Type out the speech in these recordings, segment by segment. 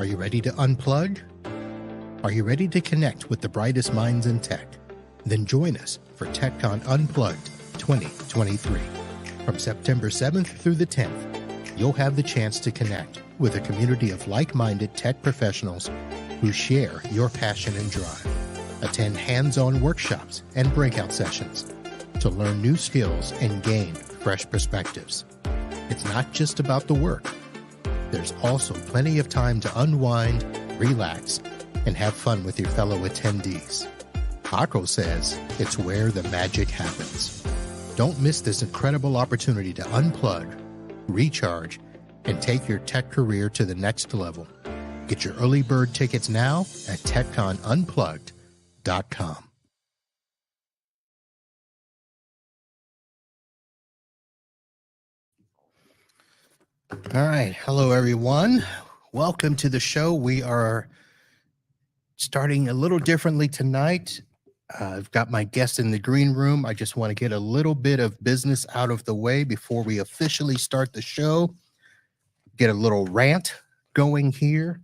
Are you ready to unplug? Are you ready to connect with the brightest minds in tech? Then join us for TechCon Unplugged 2023. From September 7th through the 10th, you'll have the chance to connect with a community of like-minded tech professionals who share your passion and drive. Attend hands-on workshops and breakout sessions to learn new skills and gain fresh perspectives. It's not just about the work. There's also plenty of time to unwind, relax, and have fun with your fellow attendees. Paco says it's where the magic happens. Don't miss this incredible opportunity to unplug, recharge, and take your tech career to the next level. Get your early bird tickets now at TechConUnplugged.com. All right. Hello, everyone. Welcome to the show. We are starting a little differently tonight. I've got my guest in the green room. I just want to get a little bit of business out of the way before we officially start the show. Get a little rant going here,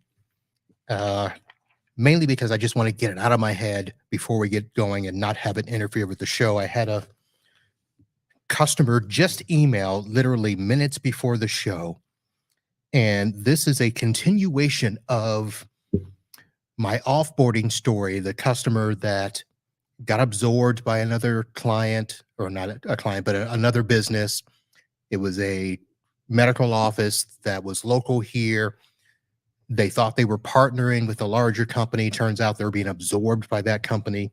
mainly because I just want to get it out of my head before we get going and not have it interfere with the show. I had a customer just email literally minutes before the show, and this is a continuation of my offboarding story. The customer that got absorbed by another client, or not a client, but another business. It was a medical office that was local here. They thought they were partnering with a larger company. Turns out they're being absorbed by that company.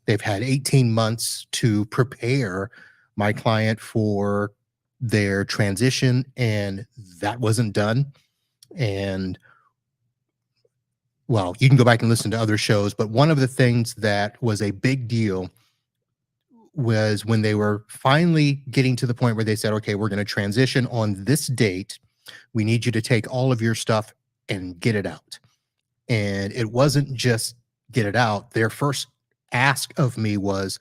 They've had 18 months to prepare my client for their transition, and that wasn't done. And well, you can go back and listen to other shows, but one of the things that was a big deal was when they were finally getting to the point where they said, okay, we're going to transition on this date. We need you to take all of your stuff and get it out. And it wasn't just get it out. Their first ask of me was,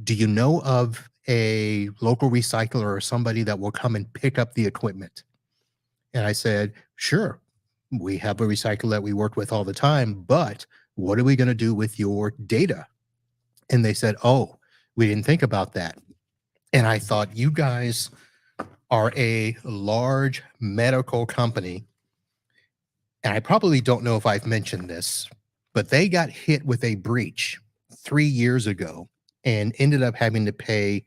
do you know of a local recycler or somebody that will come and pick up the equipment? And I said, sure, we have a recycler that we work with all the time, but what are we going to do with your data? And they said, oh, we didn't think about that. And I thought, you guys are a large medical company. And I probably don't know if I've mentioned this, but they got hit with a breach 3 years ago and ended up having to pay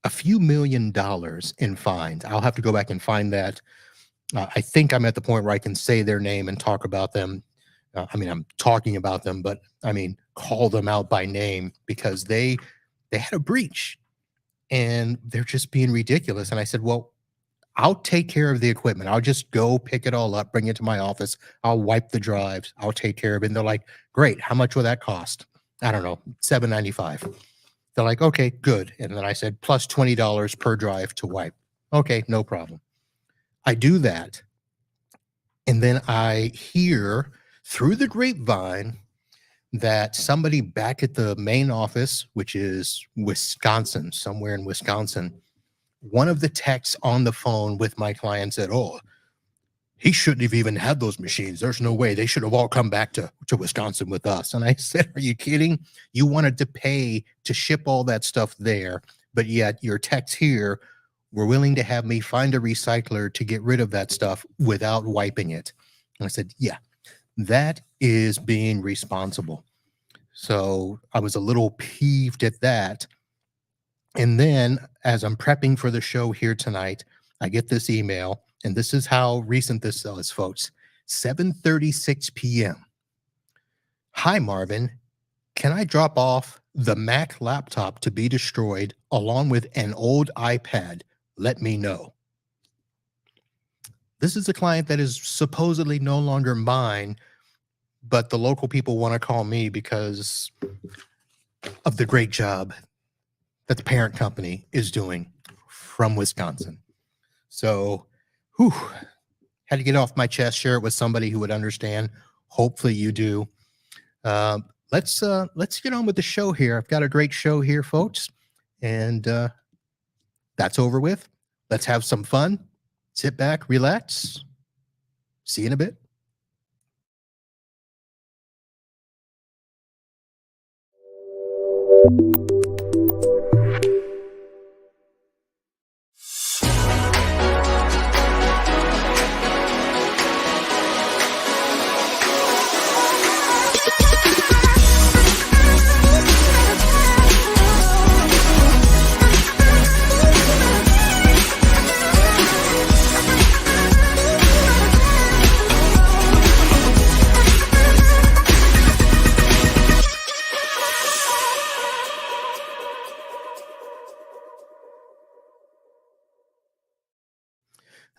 a few $1 million in fines. I'll have to go back and find that. I think I'm at the point where I can say their name and talk about them. I'm talking about them, but call them out by name, because they had a breach and they're just being ridiculous. And I said, well, I'll take care of the equipment. I'll just go pick it all up, bring it to my office. I'll wipe the drives. I'll take care of it. And they're like, great. How much will that cost? I don't know, $7.95. They're like, okay, good. And then I said, plus $20 per drive to wipe. Okay, no problem. I do that. And then I hear through the grapevine that somebody back at the main office, which is Wisconsin, somewhere in Wisconsin, one of the techs on the phone with my client said, oh, he shouldn't have even had those machines. There's no way. They should have all come back to Wisconsin with us. And I said, are you kidding? You wanted to pay to ship all that stuff there, but yet your techs here were willing to have me find a recycler to get rid of that stuff without wiping it. And I said, yeah, that is being responsible. So I was a little peeved at that. And then as I'm prepping for the show here tonight, I get this email, and this is how recent this is, folks. 7:36 p.m. Hi, Marvin. Can I drop off the Mac laptop to be destroyed along with an old iPad? Let me know. This is a client that is supposedly no longer mine, but the local people want to call me because of the great job that the parent company is doing from Wisconsin. So, had to get off my chest, share it with somebody who would understand. Hopefully you do. Let's get on with the show here. I've got a great show here, folks, and that's over with. Let's have some fun. Sit back, relax. See you in a bit.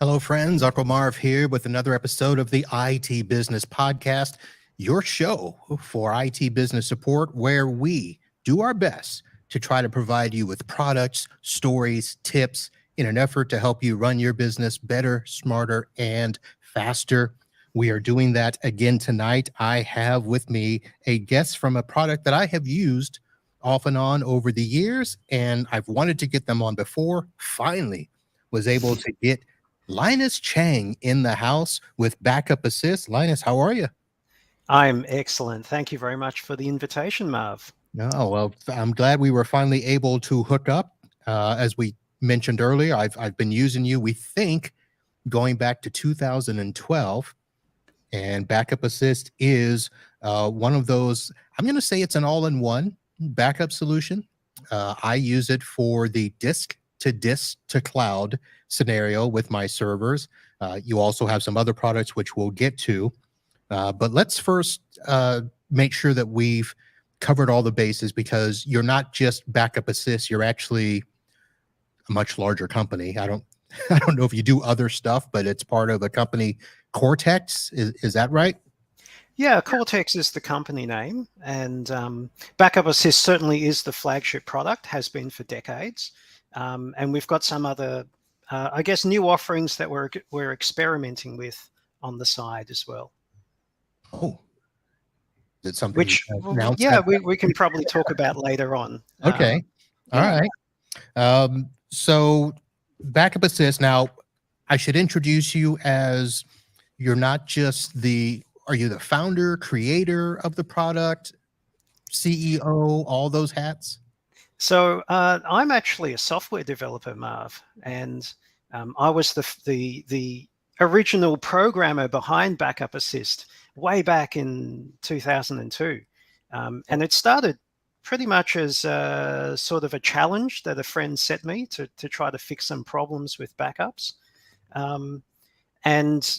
Hello, friends. Uncle Marv here with another episode of the IT Business Podcast, your show for IT business support, where we do our best to try to provide you with products, stories, tips in an effort to help you run your business better, smarter, and faster. We are doing that again tonight. I have with me a guest from a product that I have used off and on over the years, and I've wanted to get them on before. Finally, was able to get Linus Chang in the house with BackupAssist. Linus, how are you? I'm excellent. Thank you very much for the invitation, Marv. No, well, I'm glad we were finally able to hook up. As we mentioned earlier, I've been using you, we think, going back to 2012, and BackupAssist is one of those, I'm going to say it's an all-in-one backup solution. I use it for the disk to cloud scenario with my servers. You also have some other products which we'll get to. But let's first make sure that we've covered all the bases, because you're not just BackupAssist, you're actually a much larger company. I don't know if you do other stuff, but it's part of a company, Cortex. Is that right? Yeah, Cortex is the company name, and BackupAssist certainly is the flagship product, has been for decades. And we've got some other, I guess, new offerings that we're experimenting with on the side as well. Oh, is it something? Which, yeah, we can probably talk about later on. Okay, all right. So BackupAssist. Now, I should introduce you as, you're not just are you the founder, creator of the product, CEO, all those hats? So I'm actually a software developer, Marv, and I was the original programmer behind BackupAssist way back in 2002. And it started pretty much as sort of a challenge that a friend set me to try to fix some problems with backups. And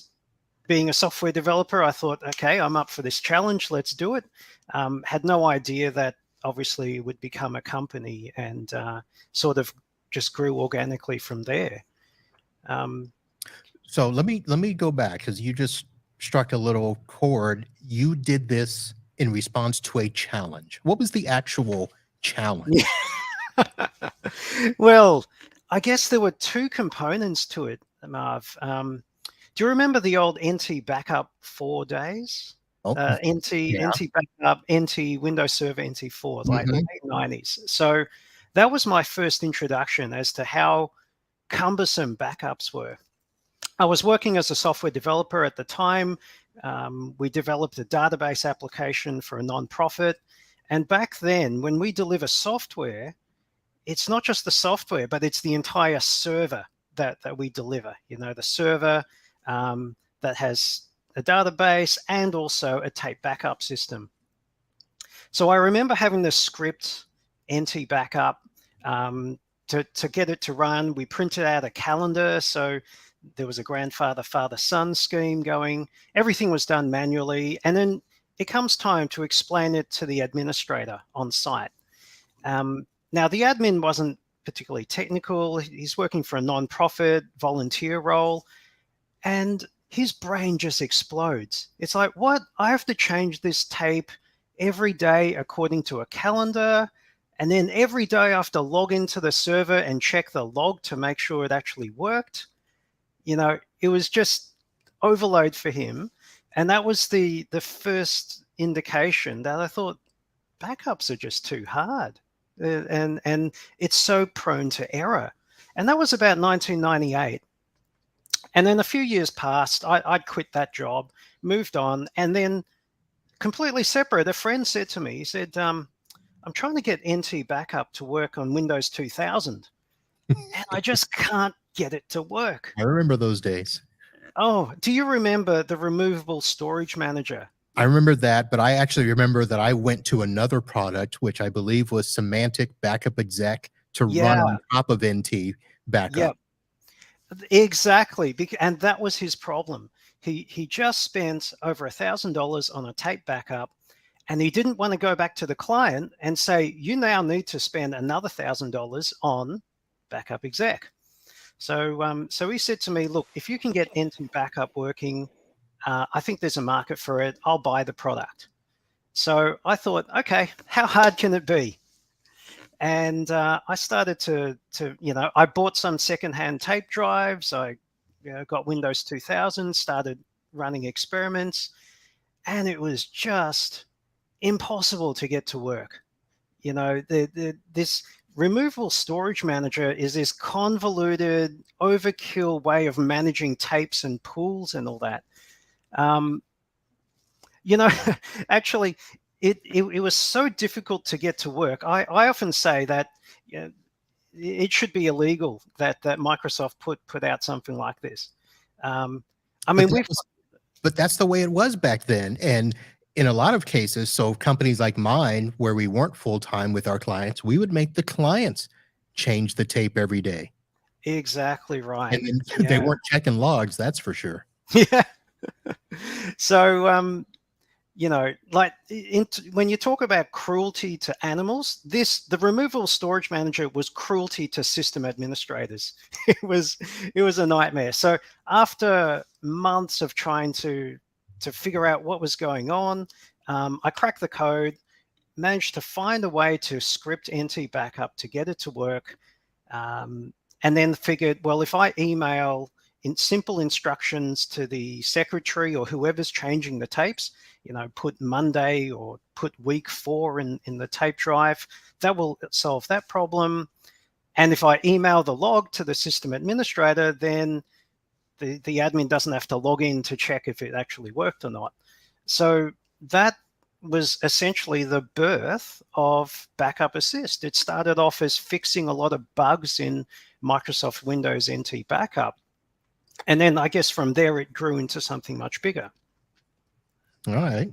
being a software developer, I thought, okay, I'm up for this challenge. Let's do it. Had no idea that obviously it would become a company, and sort of just grew organically from there. So let me go back, because you just struck a little chord. You did this in response to a challenge. What was the actual challenge? Well, I guess there were two components to it, Marv. Do you remember the old NT backup 4 days? NT backup, NT Windows Server, NT4, like the late 90s. So that was my first introduction as to how cumbersome backups were. I was working as a software developer at the time. We developed a database application for a nonprofit. And back then, when we deliver software, it's not just the software, but it's the entire server that we deliver. You know, the server that has a database and also a tape backup system. So I remember having the script NT backup to get it to run. We printed out a calendar, so there was a grandfather, father, son scheme going. Everything was done manually, and then it comes time to explain it to the administrator on site. Now, the admin wasn't particularly technical. He's working for a non-profit volunteer role, and his brain just explodes. It's like, what? I have to change this tape every day according to a calendar, and then every day I have to log into the server and check the log to make sure it actually worked. You know, it was just overload for him. And that was the first indication that I thought backups are just too hard. And it's so prone to error. And that was about 1998. And then a few years passed. I'd quit that job, moved on, and then completely separate. A friend said to me, he said, I'm trying to get NT Backup to work on Windows 2000, and I just can't get it to work. I remember those days. Oh, do you remember the removable storage manager? I remember that, but I actually remember that I went to another product, which I believe was Semantic Backup Exec, to run Yeah, on top of NT yeah, Backup. exactly. And that was his problem. He just spent over $1,000 on a tape backup, and he didn't want to go back to the client and say, you now need to spend another $1,000 on backup exec. So he said to me, look, if you can get NT Backup working, I think there's a market for it. I'll buy the product. So I thought, okay, how hard can it be? And I started to I bought some secondhand tape drives. I got Windows 2000, started running experiments, and it was just impossible to get to work. This removable storage manager is this convoluted, overkill way of managing tapes and pools and all that. Um, actually, it was so difficult to get to work. I often say that it should be illegal that Microsoft put out something like this. I mean, But that's the way it was back then. And in a lot of cases, so companies like mine, where we weren't full-time with our clients, we would make the clients change the tape every day. Exactly right. And then they Yeah. weren't checking logs, that's for sure. Yeah. So, like when you talk about cruelty to animals, the removable storage manager was cruelty to system administrators. It was a nightmare. So after months of trying to figure out what was going on, I cracked the code, managed to find a way to script NT Backup to get it to work, and then figured, well, if I email in simple instructions to the secretary or whoever's changing the tapes, put Monday or put week 4 in the tape drive, that will solve that problem. And if I email the log to the system administrator, then the admin doesn't have to log in to check if it actually worked or not. So that was essentially the birth of BackupAssist. It started off as fixing a lot of bugs in Microsoft Windows NT Backup. And then I guess from there, it grew into something much bigger. All right.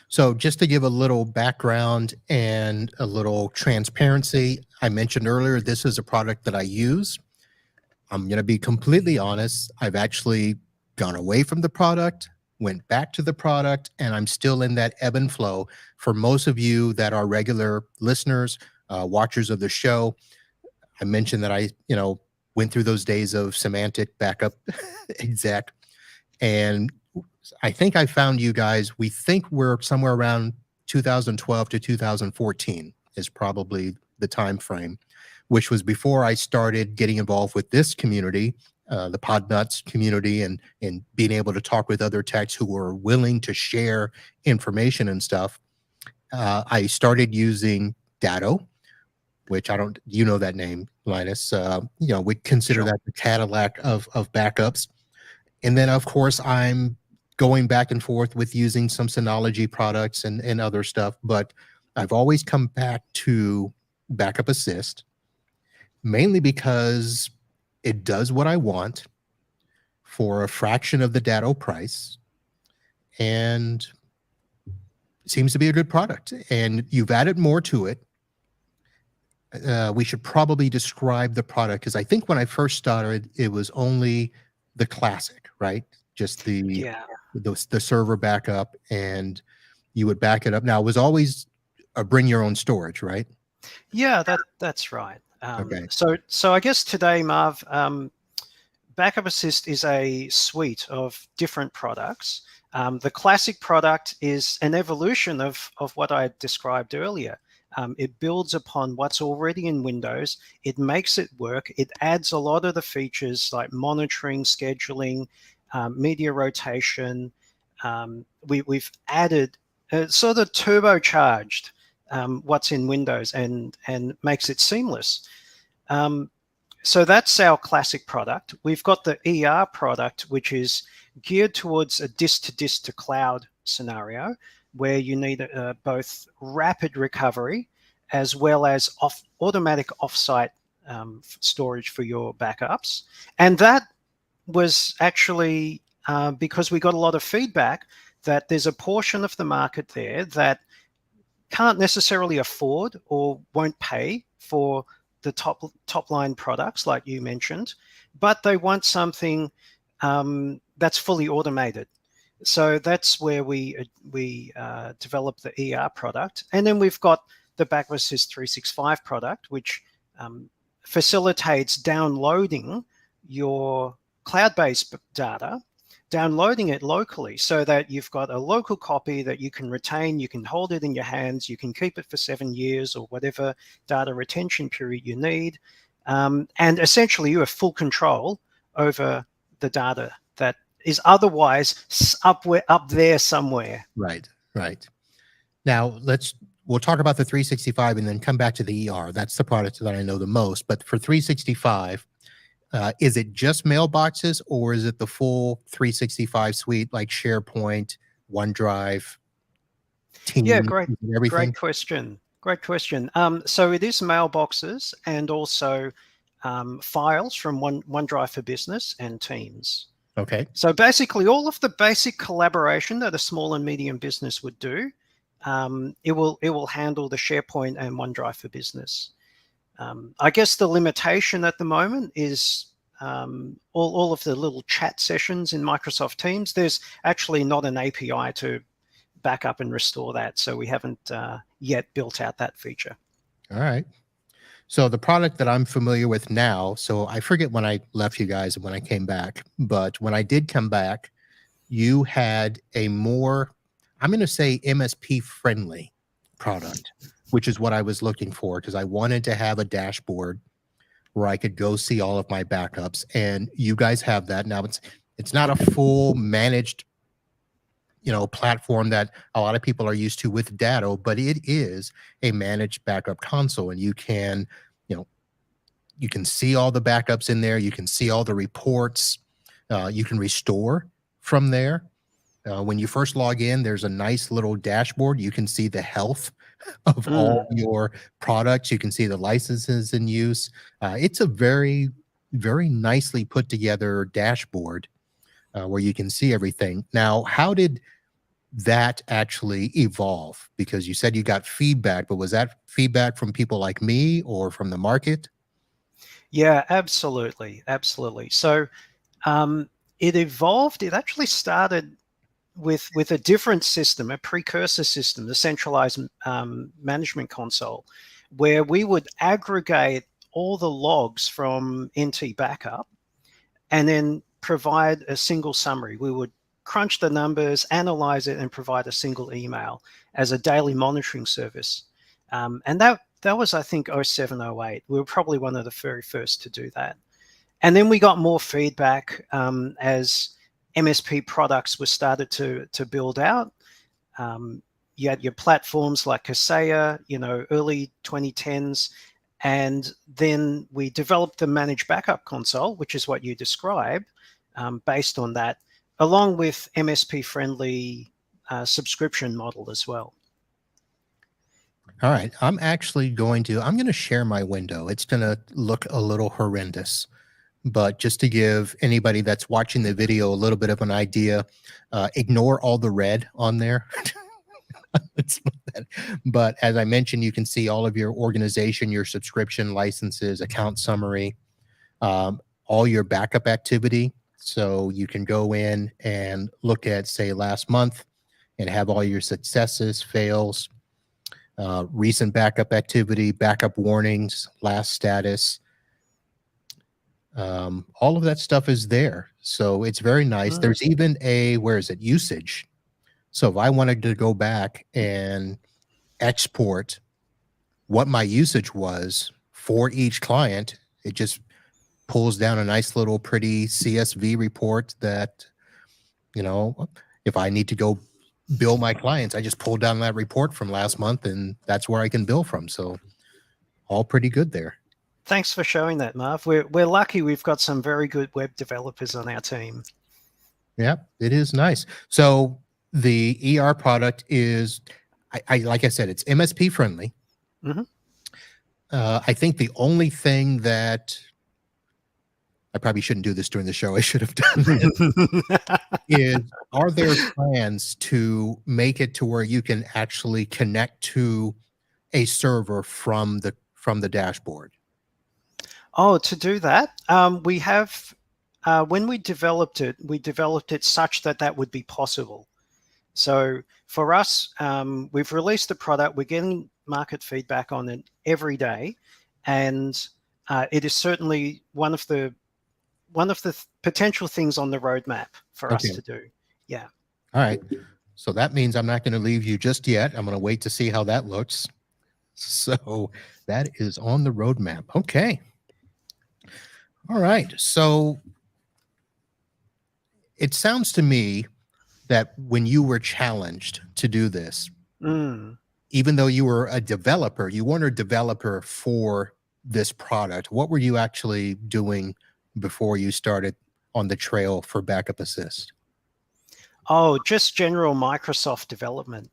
So just to give a little background and a little transparency, I mentioned earlier, this is a product that I use. I'm going to be completely honest. I've actually gone away from the product, went back to the product, and I'm still in that ebb and flow. For most of you that are regular listeners, watchers of the show, I mentioned that I, went through those days of Semantic Backup Exec, and I think I found you guys. We think we're somewhere around 2012 to 2014 is probably the time frame, which was before I started getting involved with this community, the Podnuts community, and being able to talk with other techs who were willing to share information and stuff. I started using Datto, which you know that name, Linus. We consider that the Cadillac of backups. And then, of course, I'm going back and forth with using some Synology products and other stuff. But I've always come back to BackupAssist, mainly because it does what I want for a fraction of the Datto price, and seems to be a good product. And you've added more to it. We should probably describe the product, because I think when I first started, it was only the classic, right? Just the server backup, and you would back it up. Now, it was always a bring your own storage, right? Yeah, that's right. Okay. So I guess today, Marv, BackupAssist is a suite of different products. The classic product is an evolution of what I described earlier. It builds upon what's already in Windows. It makes it work. It adds a lot of the features like monitoring, scheduling, media rotation. We've added sort of turbocharged what's in Windows and makes it seamless. So that's our classic product. We've got the ER product, which is geared towards a disk to cloud scenario, where you need both rapid recovery as well as automatic offsite storage for your backups. And that was actually because we got a lot of feedback that there's a portion of the market there that can't necessarily afford or won't pay for the top line products like you mentioned, but they want something that's fully automated. So that's where we developed the ER product. And then we've got the BackupAssist 365 product, which facilitates downloading your cloud-based data, downloading it locally so that you've got a local copy that you can retain, you can hold it in your hands, you can keep it for 7 years or whatever data retention period you need. And essentially you have full control over the data that is otherwise up there somewhere. Right, right. Now we'll talk about the 365 and then come back to the ER. That's the product that I know the most. But for 365, is it just mailboxes or is it the full 365 suite like SharePoint, OneDrive, Teams, Yeah, everything? great question. Great question. So it is mailboxes and also files from OneDrive for Business and Teams. Okay. So basically all of the basic collaboration that a small and medium business would do, it will handle the SharePoint and OneDrive for Business. I guess the limitation at the moment is all of the little chat sessions in Microsoft Teams. There's actually not an API to back up and restore that, so we haven't yet built out that feature. All right. So the product that I'm familiar with now, so I forget when I left you guys and when I came back, but when I did come back, you had a more, I'm going to say MSP-friendly product, which is what I was looking for because I wanted to have a dashboard where I could go see all of my backups, and you guys have that. Now it's not a full managed platform that a lot of people are used to with Datto, but it is a managed backup console, and you can see all the backups in there. You can see all the reports. You can restore from there. When you first log in, there's a nice little dashboard. You can see the health of all your products. You can see the licenses in use. It's a very, very nicely put together dashboard where you can see everything. Now, how did that actually evolve? Because you said you got feedback, but was that feedback from people like me or from the market? Yeah, absolutely. So it evolved. It actually started with a different system, a precursor system, the centralized management console, where we would aggregate all the logs from NT Backup and then provide a single summary. We would crunch the numbers, analyze it, and provide a single email as a daily monitoring service. And that was, I think, 07, 08. We were probably one of the very first to do that. And then we got more feedback as MSP products were started to build out. You had your platforms like Kaseya, early 2010s. And then we developed the managed backup console, which is what you described, based on that, along with MSP-friendly subscription model as well. All right. I'm going to share my window. It's going to look a little horrendous, but just to give anybody that's watching the video a little bit of an idea, ignore all the red on there. But as I mentioned, you can see all of your organization, your subscription licenses, account summary, all your backup activity. So you can go in and look at, say, last month and have all your successes, fails, recent backup activity, backup warnings, last status. All of that stuff is there. So it's very nice. There's even a, usage. So if I wanted to go back and export what my usage was for each client, it just pulls down a nice little pretty CSV report that, if I need to go bill my clients, I just pull down that report from last month and that's where I can bill from. So all pretty good there. Thanks for showing that, Marv. We're lucky we've got some very good web developers on our team. Yeah, it is nice. So the ER product is, like I said, it's MSP friendly. I think the only thing that I probably shouldn't do this during the show. I should have done this. Is are there plans to make it to where you can actually connect to a server from the dashboard? Oh, to do that, we have, when we developed it such that that would be possible. So for us, we've released the product. We're getting market feedback on it every day, and it is certainly one of the potential things on the roadmap for us Okay. to do. Yeah. All right. So that means I'm not going to leave you just yet. I'm going to wait to see how that looks. So that is on the roadmap. Okay. All right. So it sounds to me that when you were challenged to do this, even though you were a developer, you weren't a developer for this product. What were you actually doing before you started on the trail for BackupAssist? Oh, just general Microsoft development.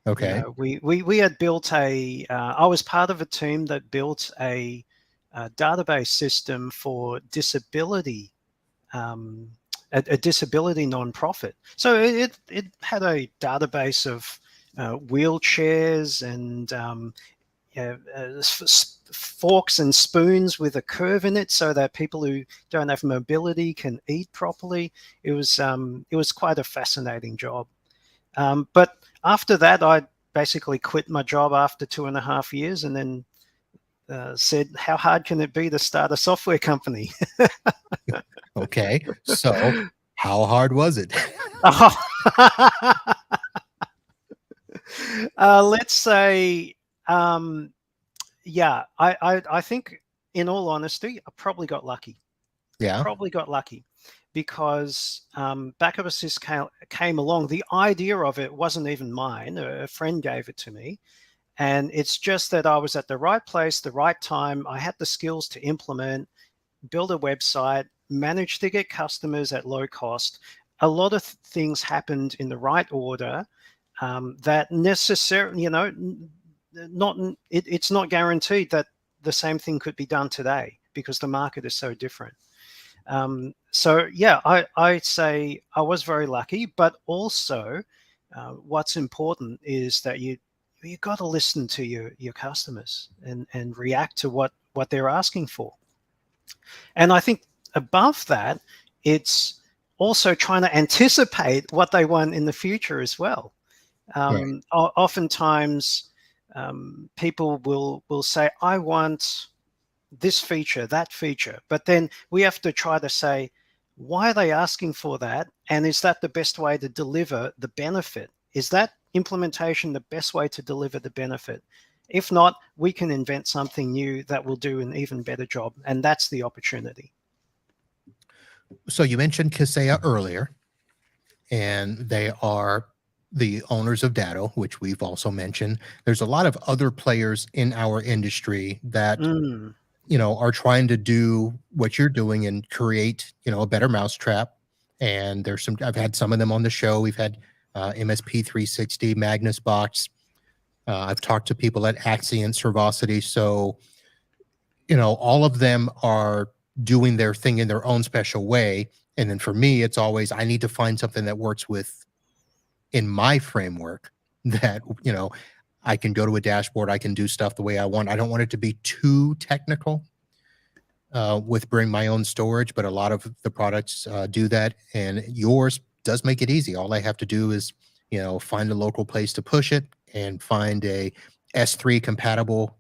Okay. You know, we had built I was part of a team that built a database system for disability, a disability nonprofit. So it had a database of wheelchairs and forks and spoons with a curve in it, so that people who don't have mobility can eat properly. It was quite a fascinating job. But after that, I basically quit my job after 2.5 years, and then said, how hard can it be to start a software company? Okay. So how hard was it? Let's say, yeah, I think, in all honesty, I probably got lucky. Yeah. Probably got lucky because BackupAssist came along. The idea of it wasn't even mine. A friend gave it to me. And it's just that I was at the right place, the right time. I had the skills to implement, build a website, manage to get customers at low cost. A lot of things happened in the right order, that necessarily, it's not guaranteed that the same thing could be done today, because the market is so different. So yeah, I'd say I was very lucky, but also what's important is that you got to listen to your customers and react to what they're asking for. And I think above that, it's also trying to anticipate what they want in the future as well. Right. Oftentimes, people will say, I want this feature, that feature, but then we have to try to say, why are they asking for that? And is that the best way to deliver the benefit? Is that implementation the best way to deliver the benefit? If not, we can invent something new that will do an even better job. And that's the opportunity. So you mentioned Kaseya earlier, and they are the owners of Datto, which we've also mentioned. There's a lot of other players in our industry that are trying to do what you're doing and create, a better mousetrap. And I've had some of them on the show. We've had Msp-360, Magnus Box. I've talked to people at Axient, Servosity. So, all of them are doing their thing in their own special way. And then for me, it's always, I need to find something that works in my framework that, I can go to a dashboard. I can do stuff the way I want. I don't want it to be too technical with bring my own storage, but a lot of the products do that. And yours does make it easy. All I have to do is, find a local place to push it and find a S3 compatible,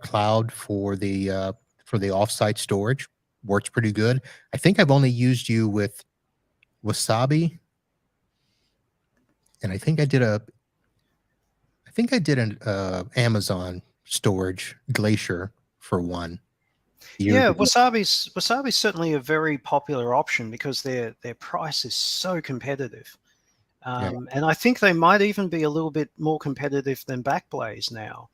cloud for the offsite storage. Works pretty good. I think I've only used you with Wasabi, and I think I did an Amazon storage Glacier for one. Yeah, Wasabi's certainly a very popular option because their price is so competitive. And I think they might even be a little bit more competitive than Backblaze now.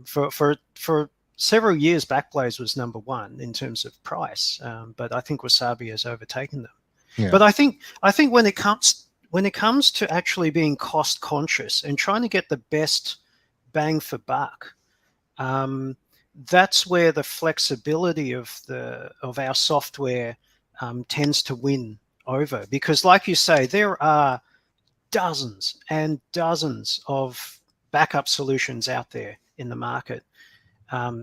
For several years, Backblaze was number one in terms of price, but I think Wasabi has overtaken them. Yeah. But I think when it comes to actually being cost conscious and trying to get the best bang for buck, that's where the flexibility of our software tends to win over, because, like you say, there are dozens and dozens of backup solutions out there in the market.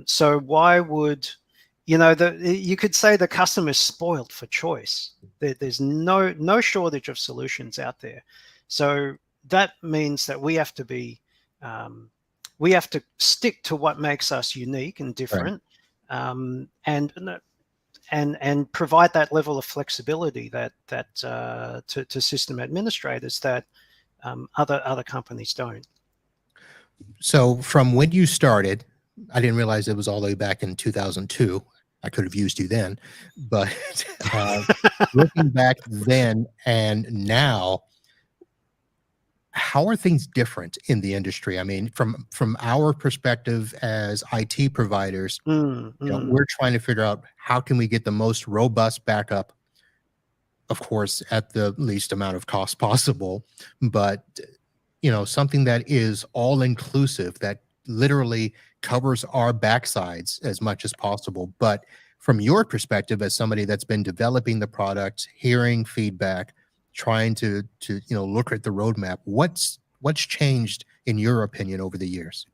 So why would, you could say the customer is spoiled for choice. There's no shortage of solutions out there. So that means that we have to stick to what makes us unique and different, and provide that level of flexibility that to system administrators that other companies don't. So from when you started, I didn't realize it was all the way back in 2002. I could have used you then, but looking back then and now, how are things different in the industry? I mean, from our perspective as IT providers, we're trying to figure out how can we get the most robust backup, of course, at the least amount of cost possible, but something that is all inclusive, that literally covers our backsides as much as possible. But from your perspective, as somebody that's been developing the product, hearing feedback, trying to look at the roadmap, what's changed in your opinion over the years?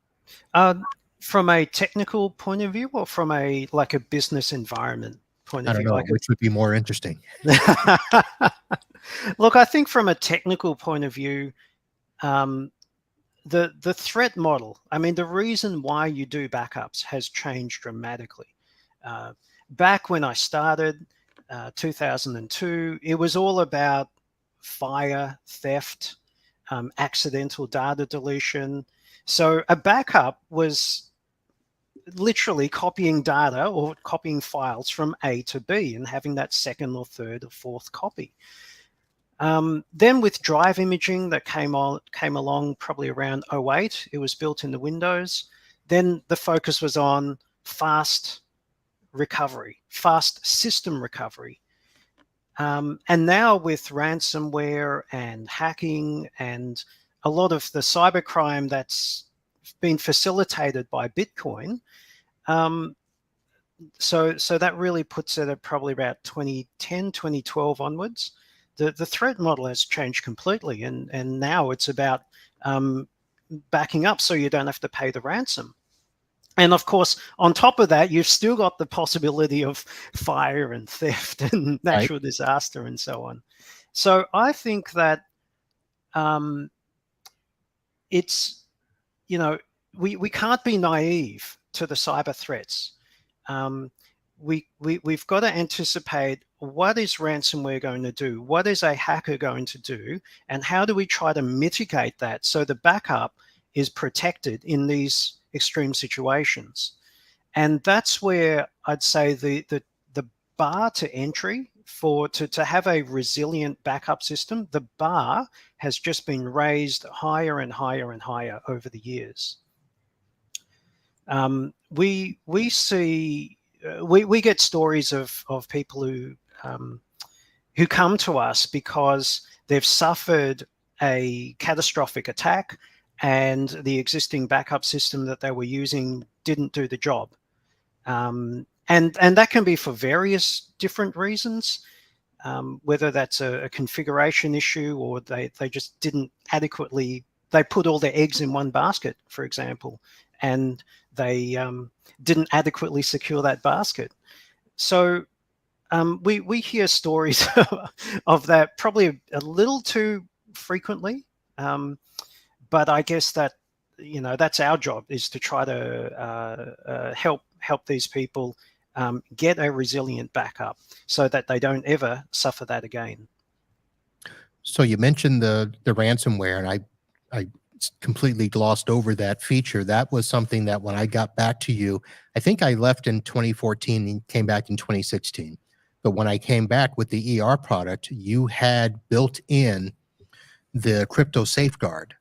From a technical point of view, or from a business environment point I of don't view? know, which would be more interesting. Look, I think from a technical point of view, the threat model, I mean, the reason why you do backups has changed dramatically. Back when I started, 2002, it was all about fire, theft, accidental data deletion. So a backup was literally copying data or copying files from A to B and having that second or third or fourth copy. Then with drive imaging that came along probably around 2008, it was built into Windows. Then the focus was on fast recovery, fast system recovery. And now with ransomware and hacking and a lot of the cybercrime that's been facilitated by Bitcoin, so that really puts it at probably about 2010, 2012 onwards. The threat model has changed completely, and now it's about backing up so you don't have to pay the ransom. And of course, on top of that, you've still got the possibility of fire and theft and natural disaster and so on. So I think that it's, we can't be naive to the cyber threats. We've got to anticipate, what is ransomware going to do? What is a hacker going to do? And how do we try to mitigate that so the backup is protected in these extreme situations? And that's where I'd say the bar to entry to have a resilient backup system, the bar has just been raised higher and higher and higher over the years. We get stories of people who come to us because they've suffered a catastrophic attack and the existing backup system that they were using didn't do the job. And that can be for various different reasons, whether that's a configuration issue or they just didn't adequately, they put all their eggs in one basket, for example, and they didn't adequately secure that basket. So we hear stories of that probably a little too frequently, but I guess that that's our job, is to try to help these people get a resilient backup so that they don't ever suffer that again. So you mentioned the ransomware, and I completely glossed over that feature. That was something that when I got back to you, I think I left in 2014 and came back in 2016. But when I came back with the ER product, you had built in the crypto safeguard,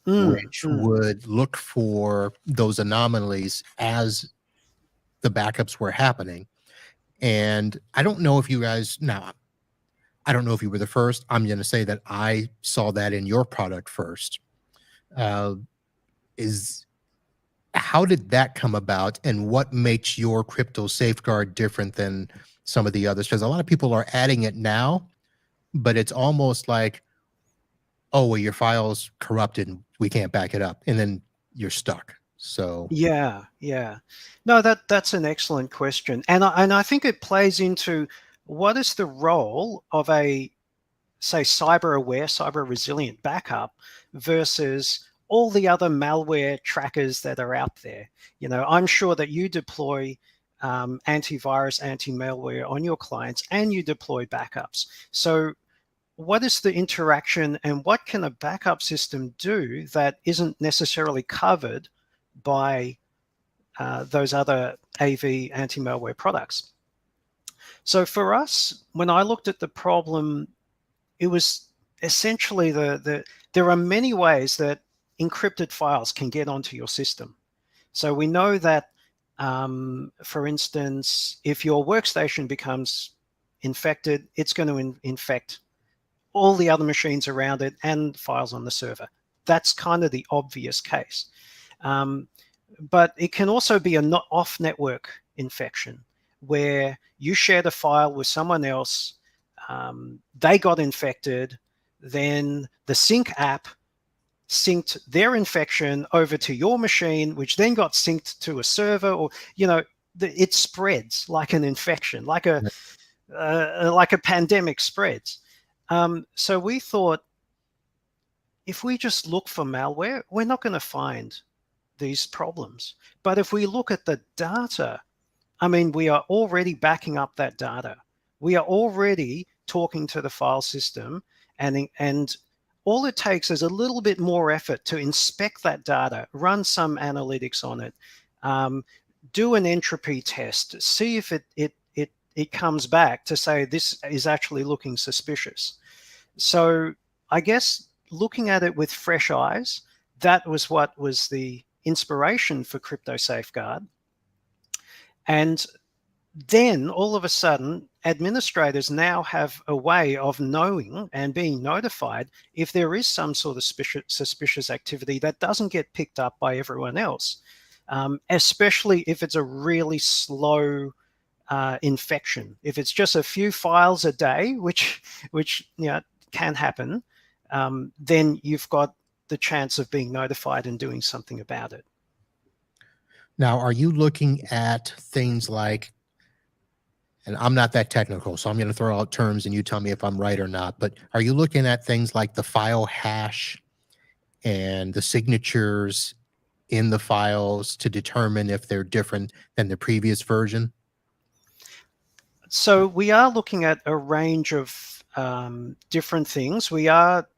which would look for those anomalies as the backups were happening. And I don't know if you guys, now, I don't know if you were the first. I'm going to say that I saw that in your product first. how did that come about, and what makes your crypto safeguard different than some of the others? Because a lot of people are adding it now, but it's almost like, oh, well, your file's corrupted and we can't back it up, and then you're stuck. So yeah. No, that's an excellent question, and I think it plays into what is the role of a, say, cyber-aware, cyber-resilient backup versus all the other malware trackers that are out there. I'm sure that you deploy antivirus, anti-malware on your clients, and you deploy backups. So what is the interaction, and what can a backup system do that isn't necessarily covered by those other AV anti-malware products? So for us, when I looked at the problem, it was essentially there are many ways that encrypted files can get onto your system. So we know that, for instance, if your workstation becomes infected, it's going to infect all the other machines around it and files on the server. That's kind of the obvious case. But it can also be a off-network infection where you shared a file with someone else, they got infected, then the sync app synced their infection over to your machine, which then got synced to a server, or it spreads like an infection, like a pandemic spreads. So we thought, if we just look for malware, we're not going to find these problems. But if we look at the data, we are already backing up that data. We are already talking to the file system, and all it takes is a little bit more effort to inspect that data, run some analytics on it, do an entropy test, see if it comes back to say this is actually looking suspicious. So I guess looking at it with fresh eyes, that was what was the inspiration for Crypto Safeguard. And then all of a sudden, administrators now have a way of knowing and being notified if there is some sort of suspicious activity that doesn't get picked up by everyone else, especially if it's a really slow infection. If it's just a few files a day, which can happen, then you've got the chance of being notified and doing something about it. Now, are you looking at things like, and I'm not that technical, so I'm going to throw out terms and you tell me if I'm right or not, but are you looking at things like the file hash and the signatures in the files to determine if they're different than the previous version? So we are looking at a range of different things. We are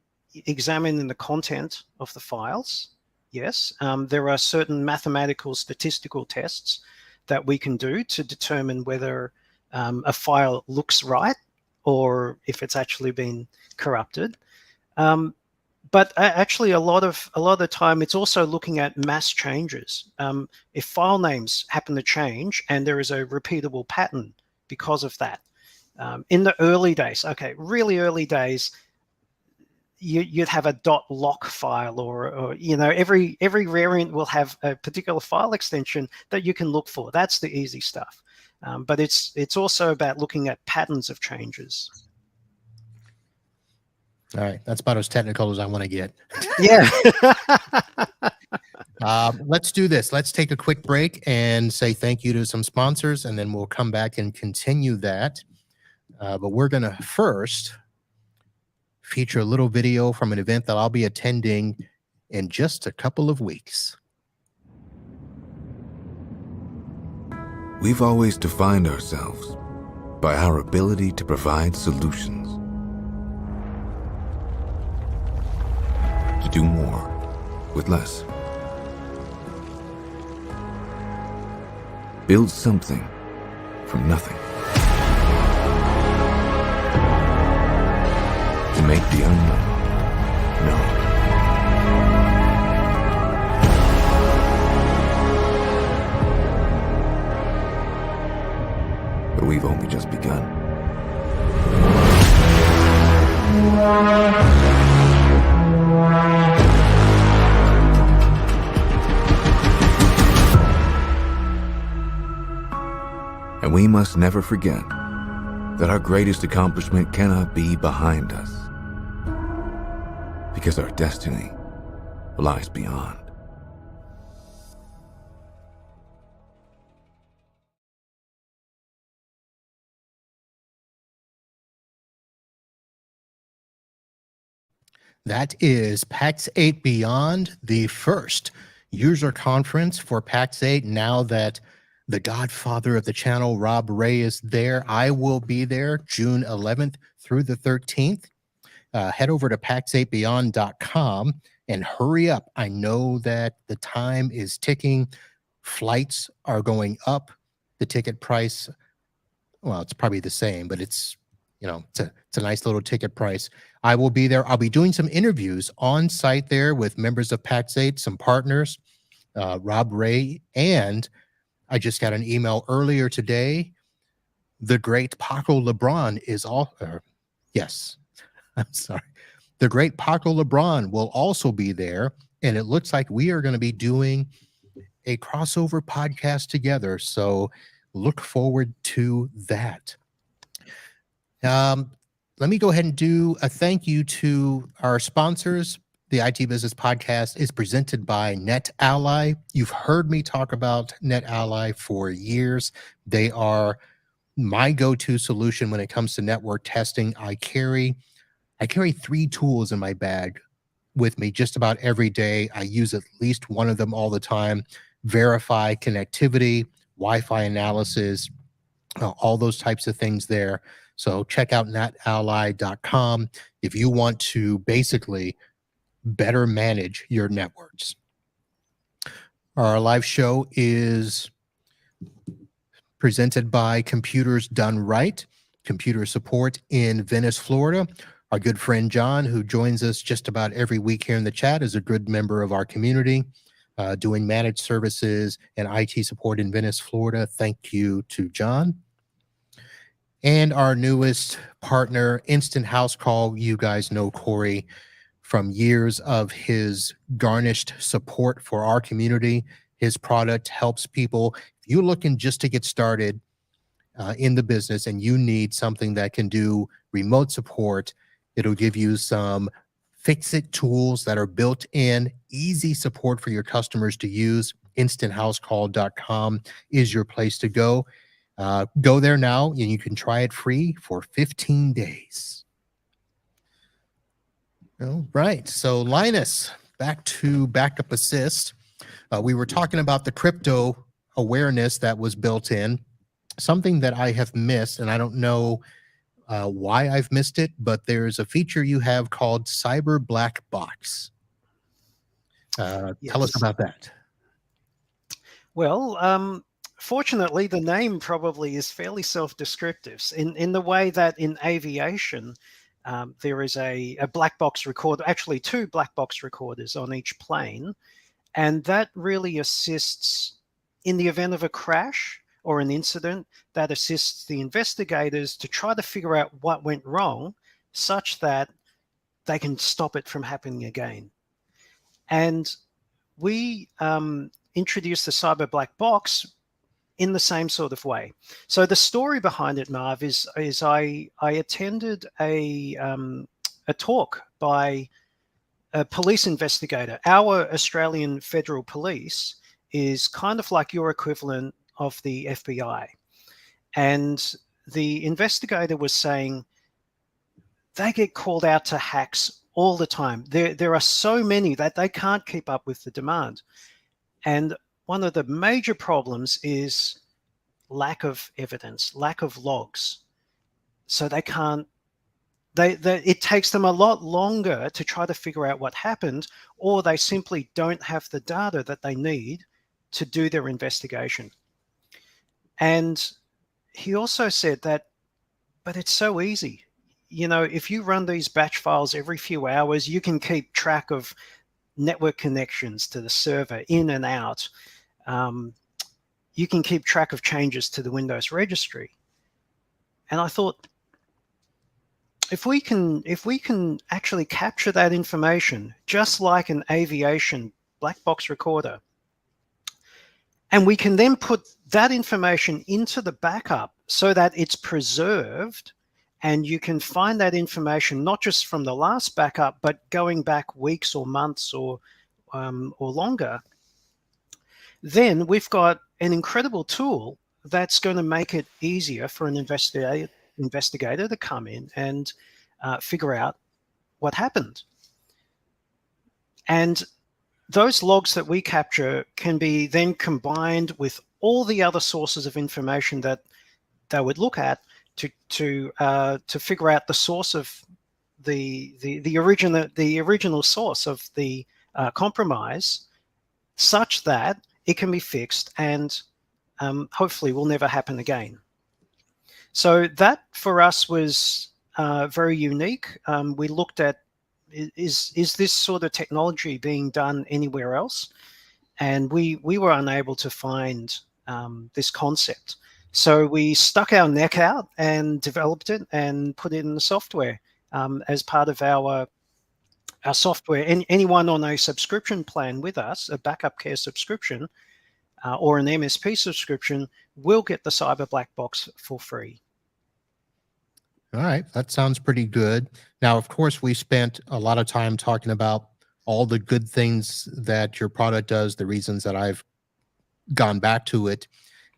examining the content of the files. Yes, there are certain mathematical statistical tests that we can do to determine whether a file looks right or if it's actually been corrupted. But actually, a lot of the time, it's also looking at mass changes. If file names happen to change and there is a repeatable pattern because of that. In the early days, really early days, you'd have a .lock file, or every variant will have a particular file extension that you can look for. That's the easy stuff. But it's also about looking at patterns of changes. All right, that's about as technical as I want to get. Yeah. Let's do this. Let's take a quick break and say thank you to some sponsors, and then we'll come back and continue that. But we're going to first feature a little video from an event that I'll be attending in just a couple of weeks. We've always defined ourselves by our ability to provide solutions, to do more with less, build something from nothing, to make the unknown known. But we've only just begun. And we must never forget that our greatest accomplishment cannot be behind us, because our destiny lies beyond. That is PAX 8 Beyond, the first user conference for PAX 8. Now that the godfather of the channel, Rob Ray, is there, I will be there June 11th through the 13th. Head over to pax8beyond.com and hurry up. I know that the time is ticking. Flights are going up. The ticket price, well, it's probably the same, but it's a nice little ticket price. I will be there. I'll be doing some interviews on site there with members of PAX 8, some partners, Rob Ray, and I just got an email earlier today. The great Paco LeBron is all, yes, I'm sorry. The great Paco LeBron will also be there, and it looks like we are going to be doing a crossover podcast together. So look forward to that. Let me go ahead and do a thank you to our sponsors. The IT Business Podcast is presented by NetAlly. You've heard me talk about NetAlly for years. They are my go-to solution when it comes to network testing. I carry 3 tools in my bag with me just about every day. I use at least one of them all the time. Verify connectivity, Wi-Fi analysis, all those types of things there. So check out netally.com if you want to basically better manage your networks. Our live show is presented by Computers Done Right, computer support in Venice, Florida. Our good friend John, who joins us just about every week here in the chat, is a good member of our community, doing managed services and IT support in Venice, Florida. Thank you to John. And our newest partner, Instant House Call. You guys know Corey from years of his garnished support for our community. His product helps people. If you're looking just to get started in the business and you need something that can do remote support, it'll give you some fix-it tools that are built in, easy support for your customers to use. InstantHouseCall.com is your place to go. Go there now, and you can try it free for 15 days. All right. So, Linus, back to BackupAssist. We were talking about the crypto awareness that was built in. Something that I have missed, and I don't know why I've missed it, but there's a feature you have called Cyber Black Box. Yes. Tell us about that. Well, fortunately, the name probably is fairly self-descriptive in the way that in aviation, there is a black box recorder, actually 2 black box recorders on each plane, and that really assists in the event of a crash or an incident. That assists the investigators to try to figure out what went wrong such that they can stop it from happening again. And we introduced the Cyber Black Box in the same sort of way. So the story behind it, Marv, is I attended a talk by a police investigator. Our Australian Federal Police is kind of like your equivalent of the FBI. And the investigator was saying they get called out to hacks all the time. There are so many that they can't keep up with the demand. And one of the major problems is lack of evidence, lack of logs. So they can't, it takes them a lot longer to try to figure out what happened, or they simply don't have the data that they need to do their investigation. And he also said that, but it's so easy. You know, if you run these batch files every few hours, you can keep track of network connections to the server in and out. You can keep track of changes to the Windows registry. And I thought, if we can actually capture that information, just like an aviation black box recorder, And we can then put that information into the backup so that it's preserved, and you can find that information not just from the last backup, but going back weeks or months or longer. Then we've got an incredible tool that's going to make it easier for an investigator to come in and figure out what happened. And those logs that we capture can be then combined with all the other sources of information that they would look at to figure out the source of the original source of the compromise, such that it can be fixed and hopefully will never happen again. So that for us was very unique. We looked at, is this sort of technology being done anywhere else? And we were unable to find this concept. So we stuck our neck out and developed it and put it in the software as part of our software. Anyone on a subscription plan with us, a backup care subscription or an MSP subscription, will get the Cyber Black Box for free. All right, that sounds pretty good. Now, of course, we spent a lot of time talking about all the good things that your product does, the reasons that I've gone back to it,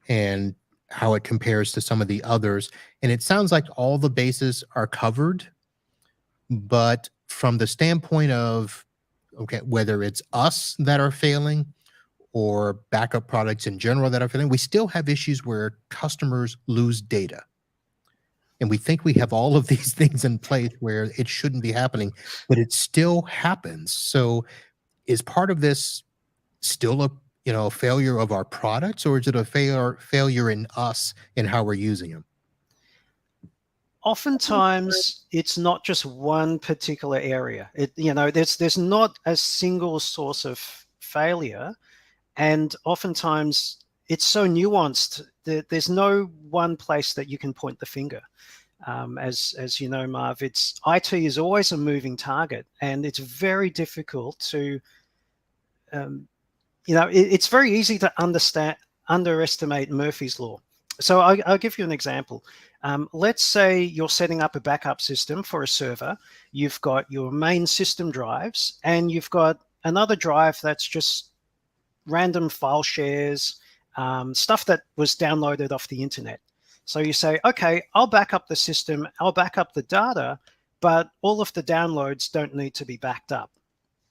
and how it compares to some of the others. And it sounds like all the bases are covered, but from the standpoint of, okay, whether it's us that are failing or backup products in general that are failing, we still have issues where customers lose data. And we think we have all of these things in place where it shouldn't be happening, but it still happens. So is part of this still a failure of our products, or is it a failure in us in how we're using them? Oftentimes, it's not just one particular area. There's not a single source of failure, and oftentimes it's so nuanced that there's no one place that you can point the finger. As you know, Marv, IT is always a moving target, and it's very difficult to, it's very easy to underestimate Murphy's Law. So I'll give you an example. Let's say you're setting up a backup system for a server. You've got your main system drives, and you've got another drive that's just random file shares, stuff that was downloaded off the internet. So you say, okay, I'll back up the system, I'll back up the data, but all of the downloads don't need to be backed up.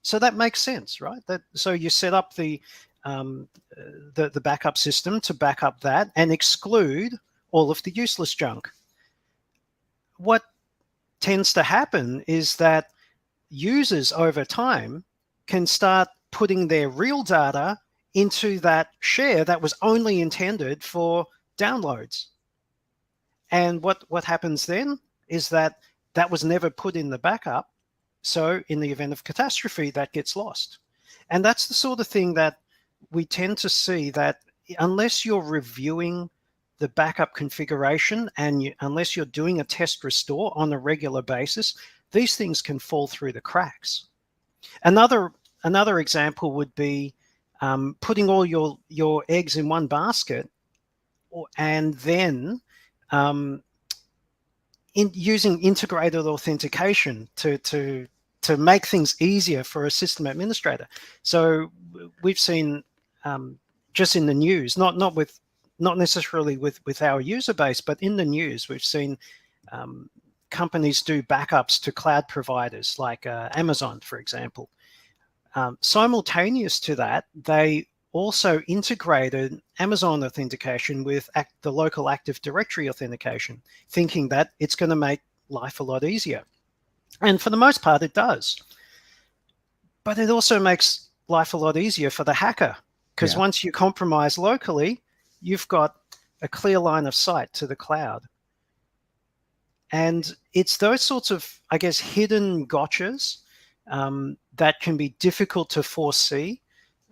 So that makes sense, right? So you set up the backup system to back up that and exclude all of the useless junk. What tends to happen is that users over time can start putting their real data into that share that was only intended for downloads. And what happens then is that was never put in the backup. So in the event of catastrophe, that gets lost. And that's the sort of thing that we tend to see, that unless you're reviewing the backup configuration and unless you're doing a test restore on a regular basis, these things can fall through the cracks. Another example would be putting all your eggs in one basket, and then using integrated authentication to make things easier for a system administrator. So we've seen just in the news, not necessarily with our user base, but in the news, we've seen companies do backups to cloud providers like Amazon, for example. Simultaneous to that, they also integrated Amazon authentication with the local Active Directory authentication, thinking that it's going to make life a lot easier. And for the most part, it does. But it also makes life a lot easier for the hacker, because once you compromise locally, you've got a clear line of sight to the cloud. And it's those sorts of, I guess, hidden gotchas that can be difficult to foresee.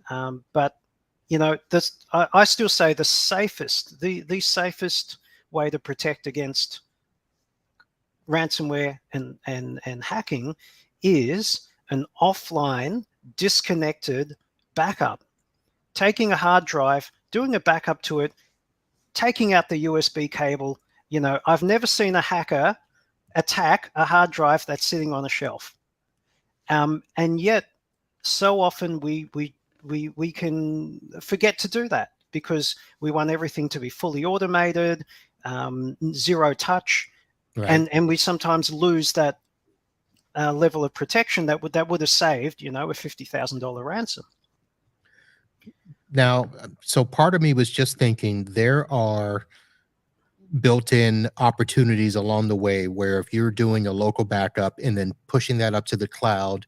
But I still say the safest way to protect against ransomware and hacking is an offline disconnected backup. Taking a hard drive, doing a backup to it, taking out the USB cable. You know, I've never seen a hacker attack a hard drive that's sitting on a shelf. And yet, so often we can forget to do that because we want everything to be fully automated, zero touch, Right. and we sometimes lose that level of protection that would have saved, you know, a $50,000 ransom. Now, so part of me was just thinking there are built-in opportunities along the way where if you're doing a local backup and then pushing that up to the cloud,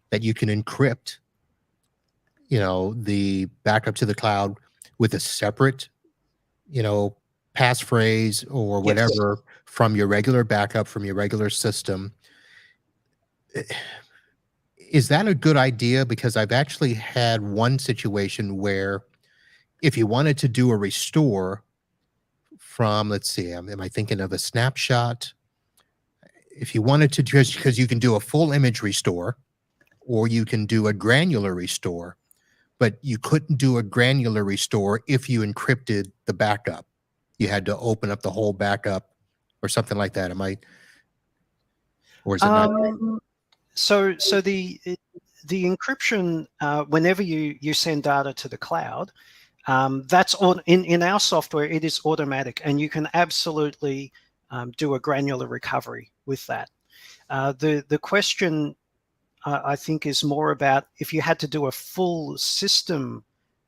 that you can encrypt, you know, the backup to the cloud with a separate, you know, passphrase or whatever from your regular backup, from your regular system. Is that a good idea? Because I've actually had one situation where if you wanted to do a restore from, let's see, am I thinking of a snapshot? If you wanted to, because you can do a full image restore or you can do a granular restore, but you couldn't do a granular restore if you encrypted the backup. You had to open up the whole backup or something like that. Am I, or is it not? So the encryption, whenever you send data to the cloud, that's on in our software. It is automatic, and you can absolutely do a granular recovery with that. The question I think is more about if you had to do a full system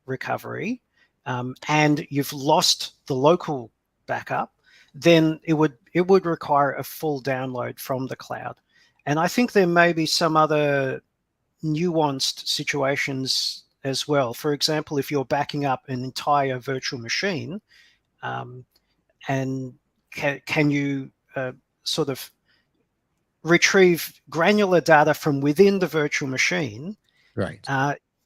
recovery and you've lost the local backup, then it would require a full download from the cloud. And I think there may be some other nuanced situations as well. For example, if you're backing up an entire virtual machine, and can you sort of retrieve granular data from within the virtual machine, Right.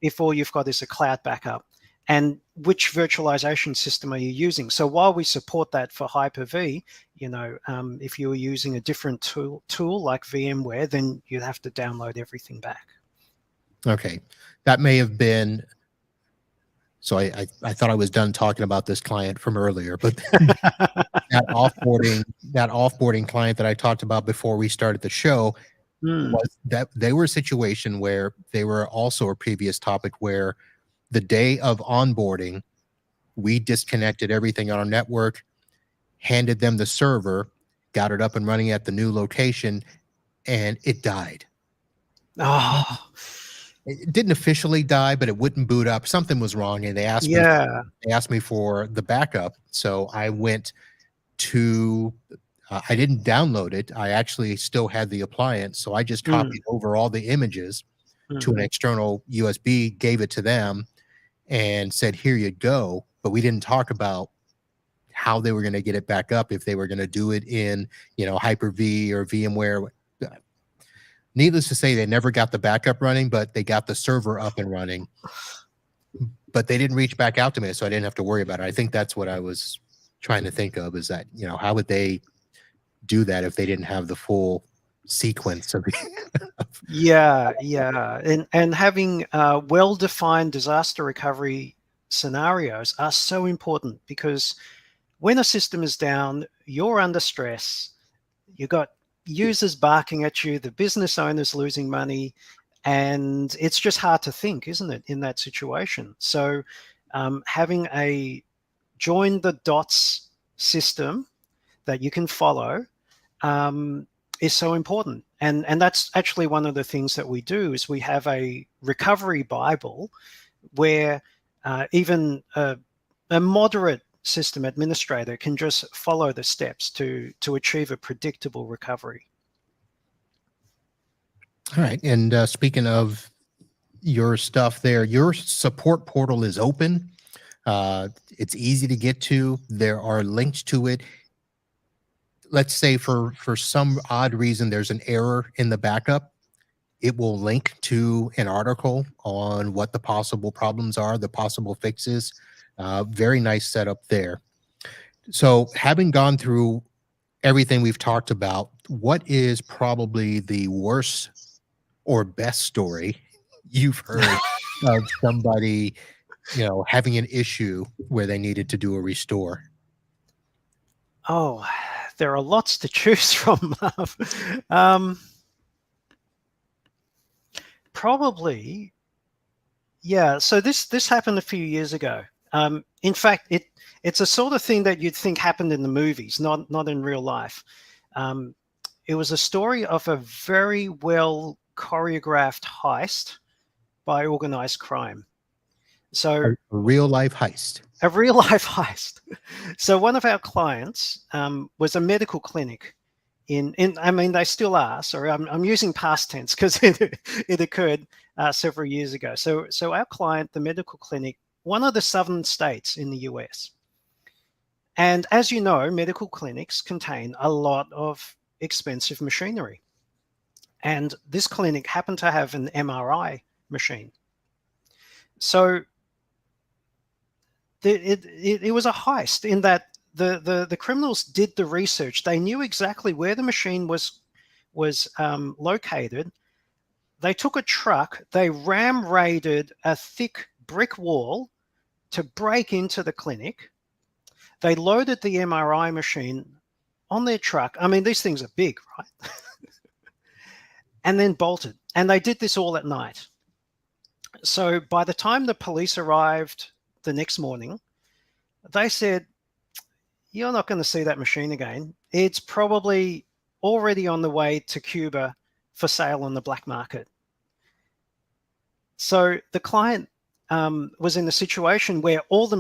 if all you've got is a cloud backup? And which virtualization system are you using? So while we support that for Hyper-V, you know, if you were using a different tool like VMware, then you'd have to download everything back. Okay. That may have been, so I thought I was done talking about this client from earlier, but that offboarding client that I talked about before we started the show was that they were a situation where they were also a previous topic where the day of onboarding, we disconnected everything on our network, handed them the server, got it up and running at the new location, and it died. Oh, it didn't officially die, but it wouldn't boot up. Something was wrong, and they asked me for the backup. So I went to I didn't download it. I actually still had the appliance, so I just copied over all the images to an external USB, gave it to them, and said, "Here you go." But we didn't talk about how they were going to get it back up, if they were going to do it in, you know, Hyper-V or VMware. Needless to say, they never got the backup running, but they got the server up and running. But they didn't reach back out to me, so I didn't have to worry about it. I think that's what I was trying to think of, is that, you know, how would they do that if they didn't have the full sequence of and having well-defined disaster recovery scenarios are so important, because when a system is down, you're under stress, you got users barking at you, the business owner's losing money, and it's just hard to think, isn't it, in that situation? So having a join the dots system that you can follow is so important. And that's actually one of the things that we do, is we have a recovery Bible where even a moderate system administrator can just follow the steps to achieve a predictable recovery. All right. And speaking of your stuff there, your support portal is open. It's easy to get to. There are links to it. Let's say for some odd reason there's an error in the backup, it will link to an article on what the possible problems are, the possible fixes. Very nice setup there. So having gone through everything we've talked about, what is probably the worst or best story you've heard of somebody having an issue where they needed to do a restore? Oh, there are lots to choose from. Probably, yeah. So this happened a few years ago. In fact, it's a sort of thing that you'd think happened in the movies, not in real life. It was a story of a very well choreographed heist by organized crime. So A real life heist. A real life heist. So one of our clients was a medical clinic I mean, they still are. Sorry, I'm using past tense because it occurred several years ago. So our client, the medical clinic, one of the southern states in the US. And as you know, medical clinics contain a lot of expensive machinery. And this clinic happened to have an MRI machine. So it was a heist in that the criminals did the research. They knew exactly where the machine was located. They took a truck, they ram raided a thick brick wall to break into the clinic. They loaded the MRI machine on their truck. I mean, these things are big, right? And then bolted. And they did this all at night. So by the time the police arrived the next morning, they said, "You're not going to see that machine again. It's probably already on the way to Cuba for sale on the black market." So the client was in a situation where all the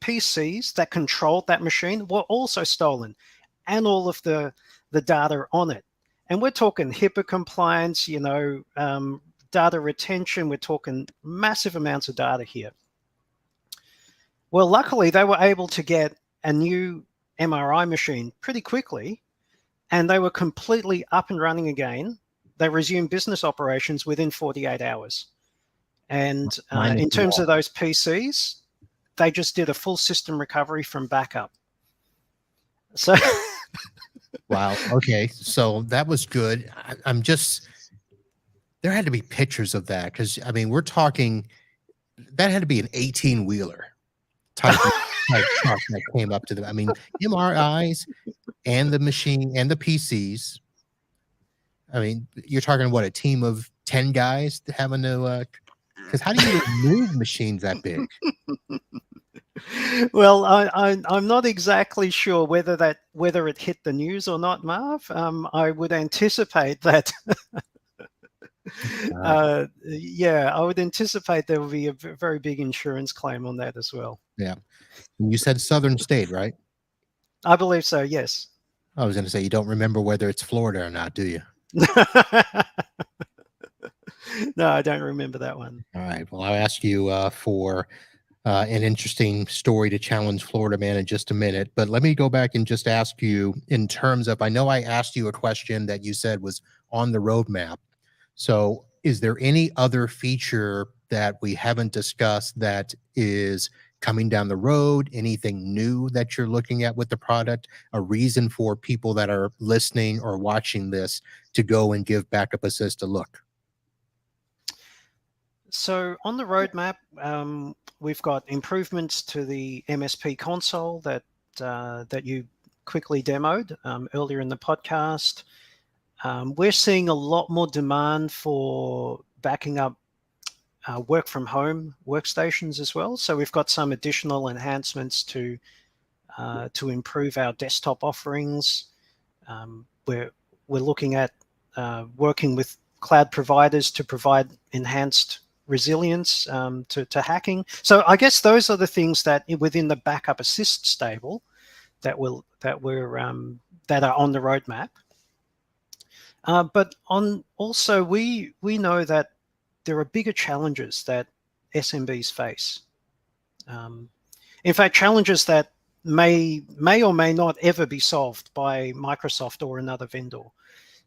PCs that controlled that machine were also stolen, and all of the data on it. And we're talking HIPAA compliance, data retention. We're talking massive amounts of data here. Well, luckily, they were able to get a new MRI machine pretty quickly, and they were completely up and running again. They resumed business operations within 48 hours. And in terms of those PCs, they just did a full system recovery from backup. So, wow. Okay, so that was good. There had to be pictures of that because I mean, we're talking that had to be an 18-wheeler type truck that came up to them. I mean, MRIs and the machine and the PCs. I mean, you're talking what, a team of 10 guys having to because how do you move machines that big? Well, I'm not exactly sure whether it hit the news or not, Marv. I would anticipate that. I would anticipate there will be a very big insurance claim on that as well. Yeah, you said southern state, right? I believe so. Yes. I was going to say you don't remember whether it's Florida or not, do you? No, I don't remember that one. All right. Well, I'll ask you for an interesting story to challenge Florida Man in just a minute. But let me go back and just ask you in terms of, I know I asked you a question that you said was on the roadmap. So is there any other feature that we haven't discussed that is coming down the road? Anything new that you're looking at with the product? A reason for people that are listening or watching this to go and give BackupAssist a look? So on the roadmap, we've got improvements to the MSP console that you quickly demoed earlier in the podcast. We're seeing a lot more demand for backing up work from home workstations as well. So we've got some additional enhancements to improve our desktop offerings. We're looking at working with cloud providers to provide enhanced resilience to hacking. So I guess those are the things that within the BackupAssist stable that are on the roadmap. But also we know that there are bigger challenges that SMBs face. In fact, challenges that may or may not ever be solved by Microsoft or another vendor.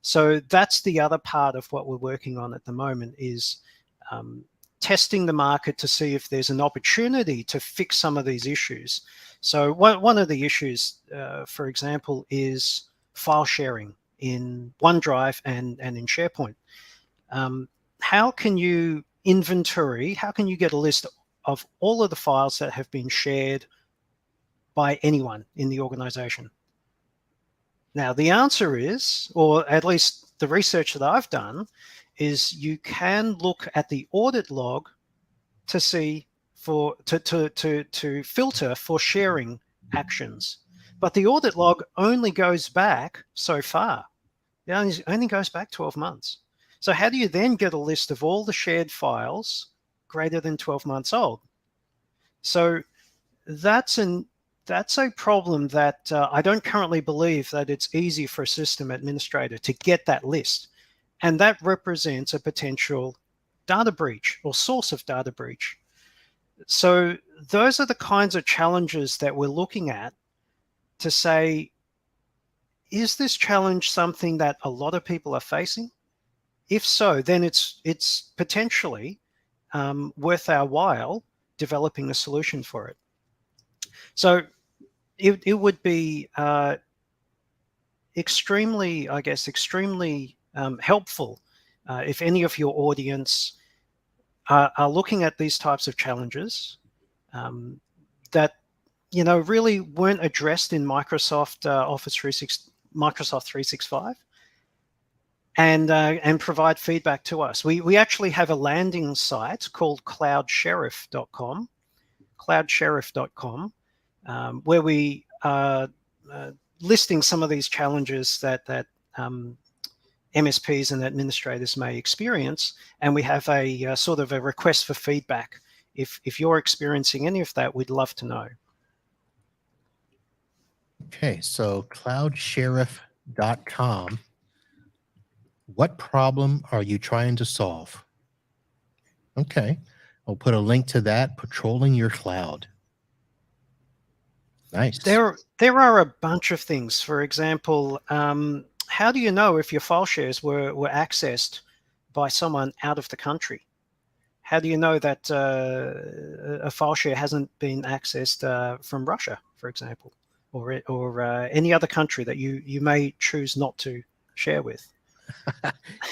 So that's the other part of what we're working on at the moment is testing the market to see if there's an opportunity to fix some of these issues. So one of the issues, for example, is file sharing in OneDrive and in SharePoint. How can you inventory, how can you get a list of all of the files that have been shared by anyone in the organization. Now, the answer is, or at least the research that I've done, is you can look at the audit log to see to filter for sharing actions. But the audit log only goes back so far. It only goes back 12 months. So how do you then get a list of all the shared files greater than 12 months old? So that's a problem that I don't currently believe that it's easy for a system administrator to get that list. And that represents a potential data breach or source of data breach. So those are the kinds of challenges that we're looking at to say, is this challenge something that a lot of people are facing? If so, then it's potentially worth our while developing a solution for it. So it would be extremely helpful if any of your audience are looking at these types of challenges that really weren't addressed in Microsoft Office 365, and provide feedback to us. We actually have a landing site called cloudsheriff.com, where we are listing some of these challenges that MSPs and administrators may experience, and we have a sort of a request for feedback. If you're experiencing any of that, we'd love to know. Okay, so cloudsheriff.com. What problem are you trying to solve? Okay, I'll put a link to that. Patrolling your cloud. Nice. There are a bunch of things. For example, how do you know if your file shares were accessed by someone out of the country? How do you know that a file share hasn't been accessed from Russia, for example, or any other country that you may choose not to share with?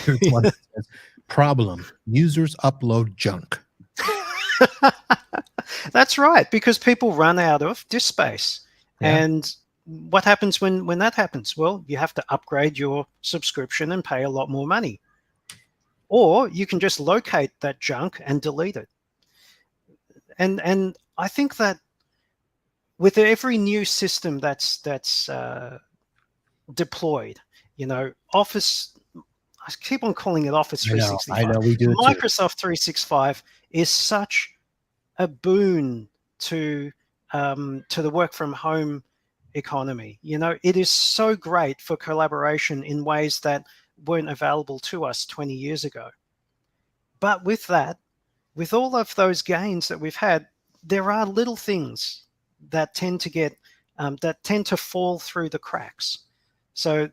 Here's one that says, problem, users upload junk. That's right, because people run out of disk space. Yeah. And what happens when that happens? Well, you have to upgrade your subscription and pay a lot more money. Or you can just locate that junk and delete it. And I think that with every new system that's deployed, Office, I keep on calling it Office 365. I know we do. Microsoft 365 is such a boon to the work from home economy. It is so great for collaboration in ways that weren't available to us 20 years ago. But with all of those gains that we've had, there are little things that tend to fall through the cracks. So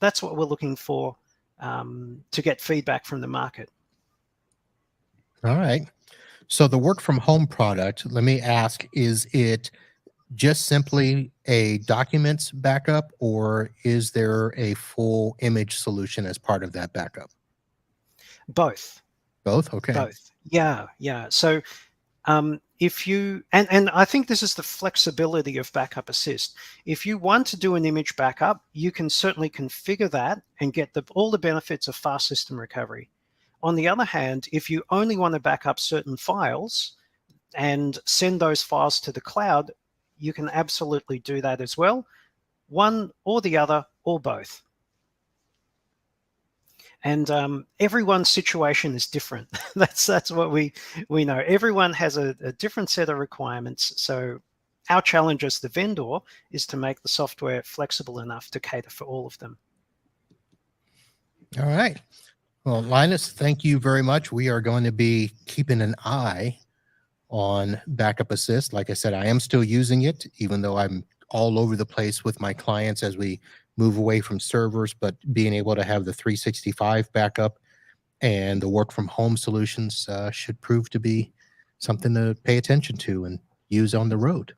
that's what we're looking for to get feedback from the market. All right. So the work from home product, let me ask, is it just simply a documents backup, or is there a full image solution as part of that backup? Both. Both? Okay. Both. Yeah. So if you, and I think this is the flexibility of BackupAssist. If you want to do an image backup, you can certainly configure that and get all the benefits of fast system recovery. On the other hand, if you only want to back up certain files and send those files to the cloud, you can absolutely do that as well. One or the other, or both. And everyone's situation is different. That's what we know. Everyone has a different set of requirements. So our challenge as the vendor is to make the software flexible enough to cater for all of them. All right. Well, Linus, thank you very much. We are going to be keeping an eye on BackupAssist. Like I said, I am still using it, even though I'm all over the place with my clients as we move away from servers, but being able to have the 365 backup and the work from home solutions should prove to be something to pay attention to and use on the road.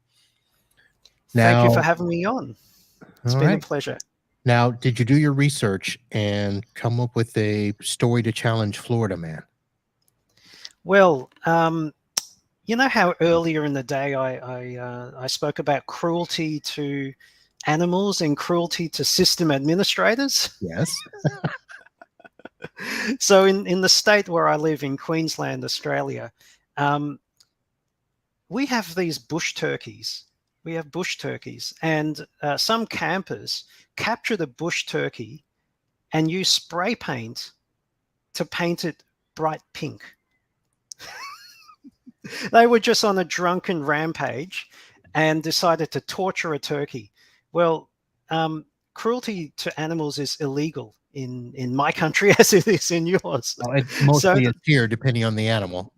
Thank you for having me on. It's been a pleasure. Now, did you do your research and come up with a story to challenge Florida man? Well, You know how earlier in the day I spoke about cruelty to animals and cruelty to system administrators? Yes. So in the state where I live, in Queensland, Australia, we have these bush turkeys. We have bush turkeys, and some campers capture the bush turkey and use spray paint to paint it bright pink. They were just on a drunken rampage and decided to torture a turkey. Well, cruelty to animals is illegal in my country as it is in yours. Well, it mostly is here, depending on the animal.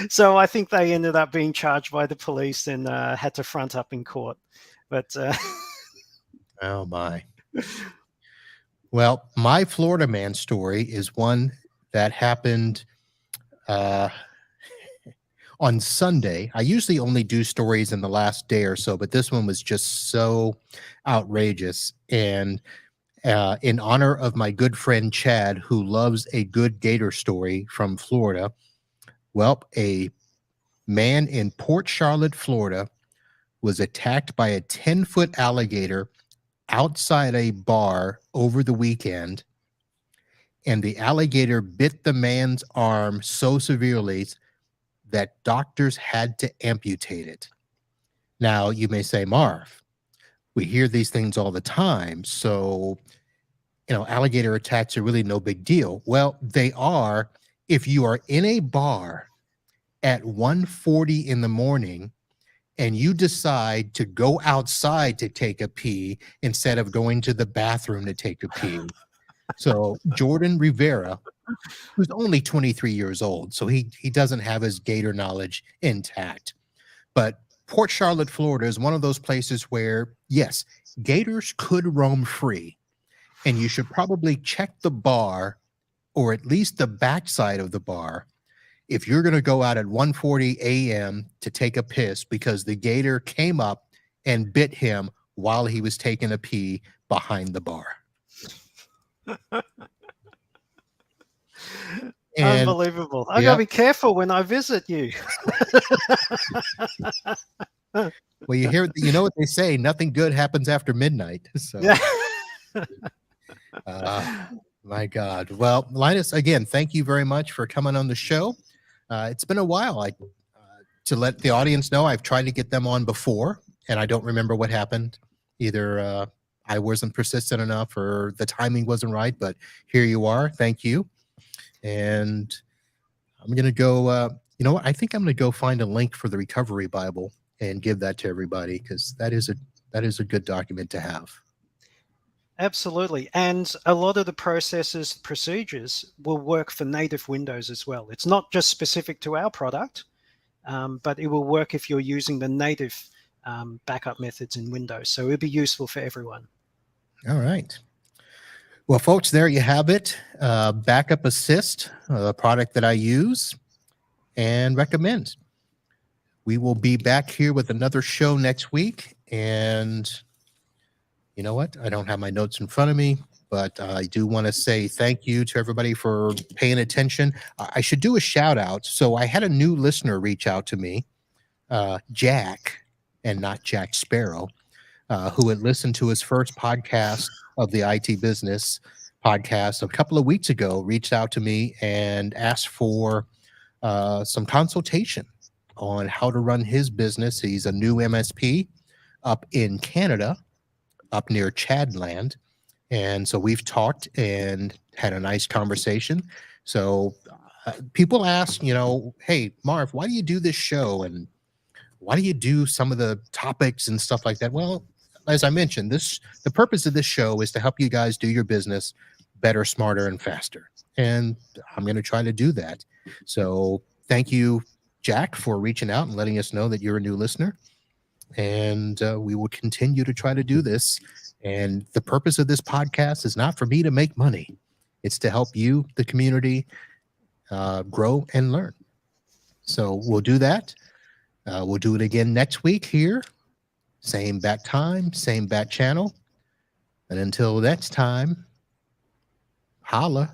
So I think they ended up being charged by the police and had to front up in court. But oh my. Well, my Florida man story is one that happened on Sunday. I usually only do stories in the last day or so, but this one was just so outrageous. And in honor of my good friend Chad, who loves a good gator story from Florida, well, a man in Port Charlotte, Florida, was attacked by a 10-foot alligator outside a bar over the weekend, and the alligator bit the man's arm so severely that doctors had to amputate it. Now, you may say, Marv, we hear these things all the time, so, alligator attacks are really no big deal. Well, they are if you are in a bar at 1:40 in the morning and you decide to go outside to take a pee instead of going to the bathroom to take a pee. So Jordan Rivera, who's only 23 years old, so he doesn't have his gator knowledge intact. But Port Charlotte, Florida is one of those places where, yes, gators could roam free, and you should probably check the bar, or at least the backside of the bar, if you're going to go out at 1:40 a.m. to take a piss because the gator came up and bit him while he was taking a pee behind the bar. Unbelievable. I gotta be careful when I visit you. Well, you know what they say, nothing good happens after midnight. So yeah. My God. Well, Linus, again, thank you very much for coming on the show. It's been a while. To let the audience know, I've tried to get them on before, and I don't remember what happened. Either I wasn't persistent enough or the timing wasn't right, but here you are. Thank you. And I'm going to go, you know what? I think I'm going to go find a link for the Recovery Bible and give that to everybody, because that is a good document to have. Absolutely. And a lot of the procedures will work for native Windows as well. It's not just specific to our product, but it will work if you're using the native backup methods in Windows. So it'll be useful for everyone. All right. Well, folks, there you have it. BackupAssist, a product that I use and recommend. We will be back here with another show next week. And you know what? I don't have my notes in front of me, but I do want to say thank you to everybody for paying attention. I should do a shout out. So I had a new listener reach out to me, Jack, and not Jack Sparrow, who had listened to his first podcast of the IT Business podcast a couple of weeks ago, reached out to me and asked for some consultation on how to run his business. He's a new MSP up in Canada, up near Chadland. And so we've talked and had a nice conversation. So people ask, hey, Marv, why do you do this show? And why do you do some of the topics and stuff like that? Well, as I mentioned, the purpose of this show is to help you guys do your business better, smarter, and faster. And I'm going to try to do that. So thank you, Jack, for reaching out and letting us know that you're a new listener. And we will continue to try to do this. And the purpose of this podcast is not for me to make money. It's to help you, the community, grow and learn. So we'll do that. We'll do it again next week here. Same bat time, same bat channel. And until next time, holla.